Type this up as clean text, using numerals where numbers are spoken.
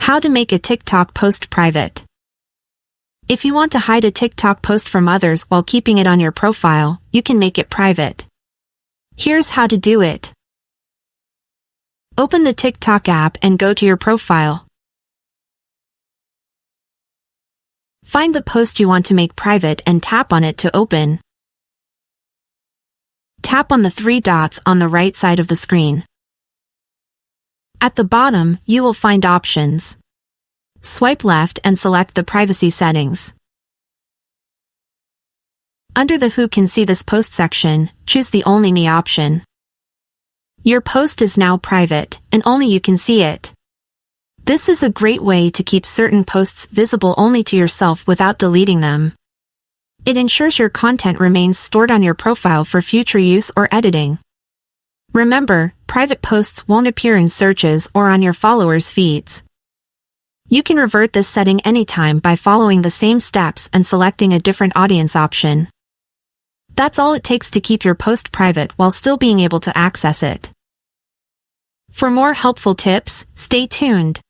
How to make a TikTok post private. If you want to hide a TikTok post from others while keeping it on your profile, you can make it private. Here's how to do it. Open the TikTok app and go to your profile. Find the post you want to make private and tap on it to open. Tap on the three dots on the right side of the screen. At the bottom, you will find options. Swipe left and select the privacy settings. Under the Who Can See This Post section, choose the Only Me option. Your post is now private, and only you can see it. This is a great way to keep certain posts visible only to yourself without deleting them. It ensures your content remains stored on your profile for future use or editing. Remember, private posts won't appear in searches or on your followers' feeds. You can revert this setting anytime by following the same steps and selecting a different audience option. That's all it takes to keep your post private while still being able to access it. For more helpful tips, stay tuned.